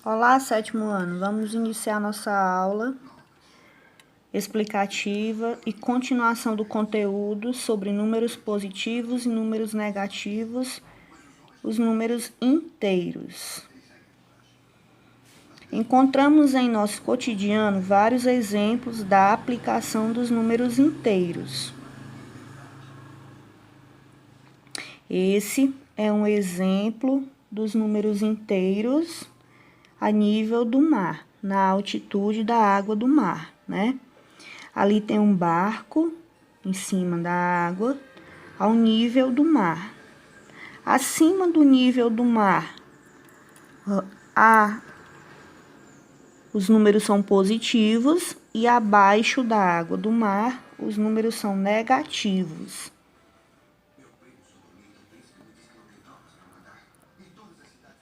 Olá, sétimo ano. Vamos iniciar nossa aula explicativa e continuação do conteúdo sobre números positivos e números negativos, os números inteiros. Encontramos em nosso cotidiano vários exemplos da aplicação dos números inteiros. Esse é um exemplo dos números inteiros a nível do mar, na altitude da água do mar, né? Ali tem um barco em cima da água, ao nível do mar. Acima do nível do mar, os números são positivos e abaixo da água do mar, os números são negativos.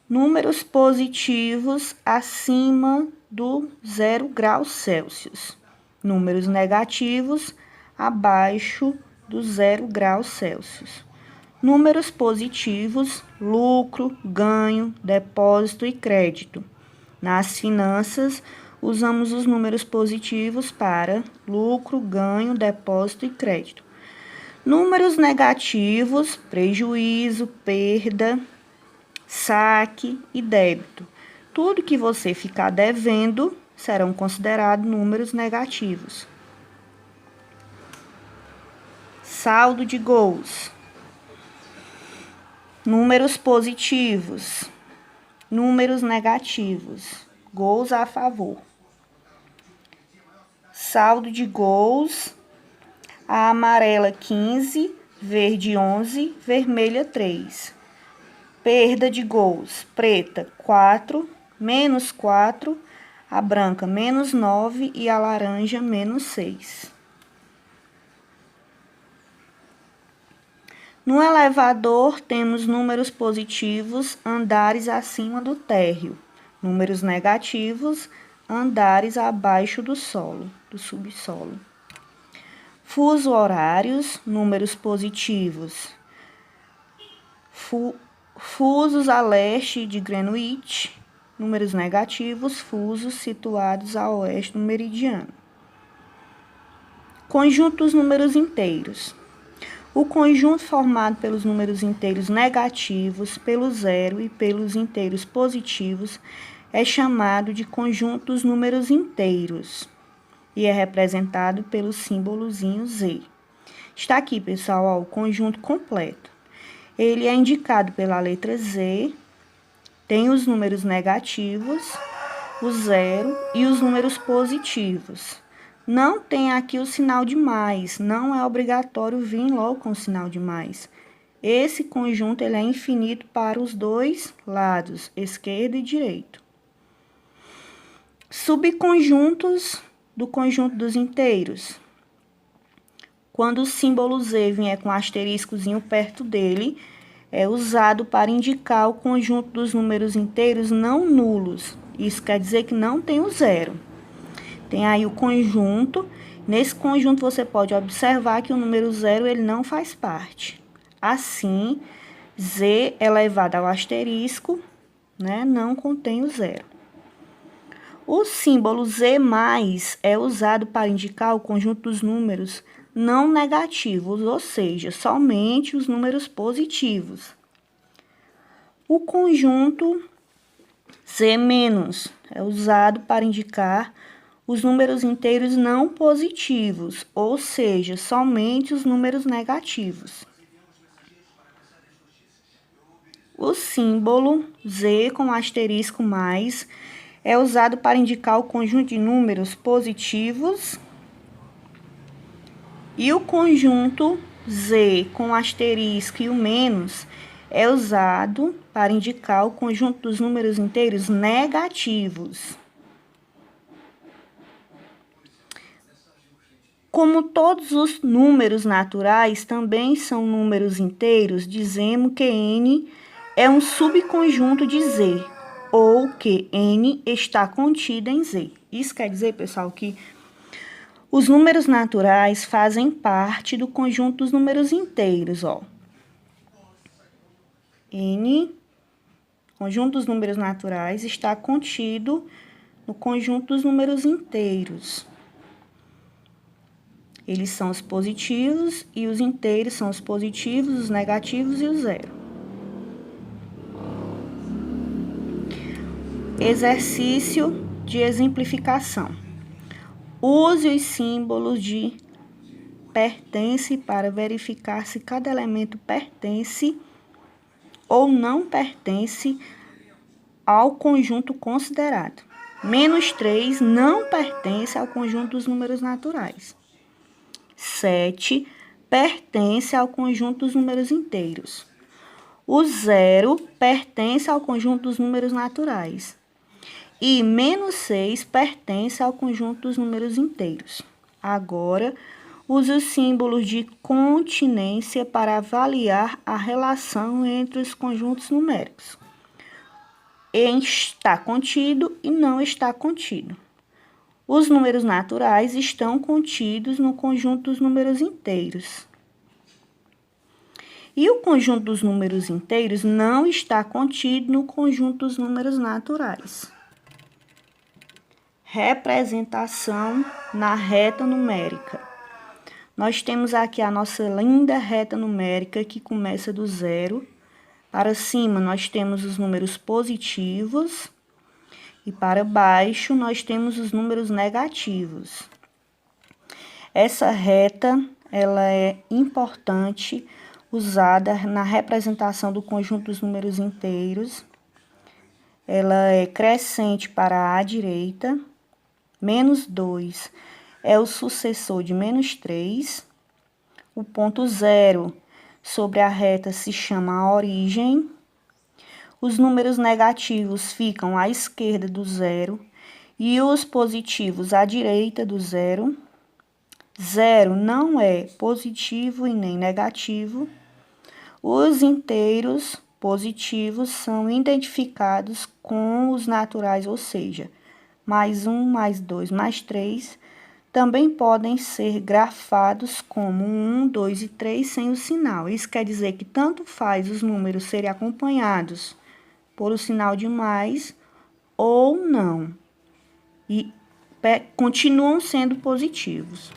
Números positivos acima do 0 graus Celsius. Números negativos abaixo do 0 graus Celsius. Números positivos, lucro, ganho, depósito e crédito. Nas finanças, usamos os números positivos para lucro, ganho, depósito e crédito. Números negativos, prejuízo, perda, saque e débito. Tudo que você ficar devendo serão considerados números negativos. Saldo de gols. Números positivos. Números negativos. Gols a favor. Saldo de gols. A amarela 15, verde 11, vermelha 3. Perda de gols, preta 4, menos 4, a branca menos 9 e a laranja menos 6. No elevador, temos números positivos, andares acima do térreo. Números negativos, andares abaixo do solo, do subsolo. Fuso horários, números positivos. Fusos a leste de Greenwich, números negativos, fusos situados a oeste do meridiano. Conjunto dos números inteiros. O conjunto formado pelos números inteiros negativos, pelo zero e pelos inteiros positivos é chamado de conjunto dos números inteiros e é representado pelo símbolozinho Z. Está aqui, pessoal, ó, o conjunto completo. Ele é indicado pela letra Z, tem os números negativos, o zero e os números positivos. Não tem aqui o sinal de mais, não é obrigatório vir logo com o sinal de mais. Esse conjunto ele é infinito para os dois lados, esquerdo e direito. Subconjuntos do conjunto dos inteiros. Quando o símbolo Z vier com asteriscozinho perto dele, é usado para indicar o conjunto dos números inteiros não nulos. Isso quer dizer que não tem o zero. Tem aí o conjunto. Nesse conjunto você pode observar que o número zero ele não faz parte. Assim, Z elevado ao asterisco, né, não contém o zero. O símbolo Z+ é usado para indicar o conjunto dos números não negativos, ou seja, somente os números positivos. O conjunto Z- é usado para indicar os números inteiros não positivos, ou seja, somente os números negativos. O símbolo Z com asterisco mais é usado para indicar o conjunto de números positivos. E o conjunto Z com asterisco e o menos é usado para indicar o conjunto dos números inteiros negativos. Como todos os números naturais também são números inteiros, dizemos que N é um subconjunto de Z, ou que N está contida em Z. Isso quer dizer, pessoal, que os números naturais fazem parte do conjunto dos números inteiros, ó. N, conjunto dos números naturais está contido no conjunto dos números inteiros. Eles são os positivos e os inteiros são os positivos, os negativos e o zero. Exercício de exemplificação. Use os símbolos de pertence para verificar se cada elemento pertence ou não pertence ao conjunto considerado. -3 não pertence ao conjunto dos números naturais. 7 pertence ao conjunto dos números inteiros. O 0 pertence ao conjunto dos números naturais. E -6 pertence ao conjunto dos números inteiros. Agora, use os símbolos de continência para avaliar a relação entre os conjuntos numéricos. Está contido e não está contido. Os números naturais estão contidos no conjunto dos números inteiros. E o conjunto dos números inteiros não está contido no conjunto dos números naturais. Representação na reta numérica. Nós temos aqui a nossa linda reta numérica que começa do 0. Para cima, nós temos os números positivos. E para baixo, nós temos os números negativos. Essa reta, ela é importante, usada na representação do conjunto dos números inteiros. Ela é crescente para a direita. -2 é o sucessor de -3. O ponto 0 sobre a reta se chama a origem. Os números negativos ficam à esquerda do 0 e os positivos à direita do 0. 0 não é positivo e nem negativo. Os inteiros positivos são identificados com os naturais, ou seja, +1, +2, +3, também podem ser grafados como 1, 2 e 3 sem o sinal. Isso quer dizer que tanto faz os números serem acompanhados por o sinal de mais ou não. E continuam sendo positivos.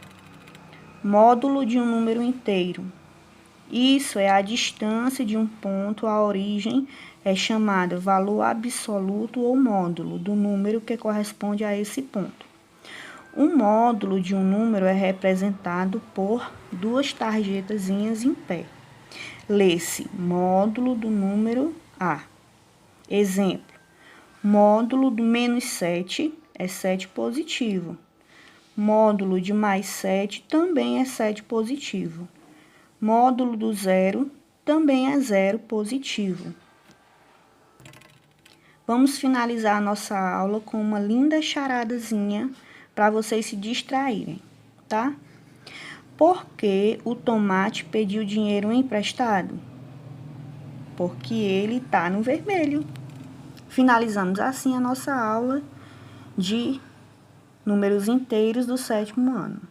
Módulo de um número inteiro. Isso é a distância de um ponto à origem, é chamada valor absoluto ou módulo do número que corresponde a esse ponto. Um módulo de um número é representado por duas tarjetazinhas em pé. Lê-se módulo do número A. Exemplo, módulo do -7 é 7 positivo. Módulo de +7 também é 7 positivo. Módulo do 0 também é 0 positivo. Vamos finalizar a nossa aula com uma linda charadazinha para vocês se distraírem, tá? Por que o tomate pediu dinheiro emprestado? Porque ele tá no vermelho. Finalizamos assim a nossa aula de números inteiros do 7º ano.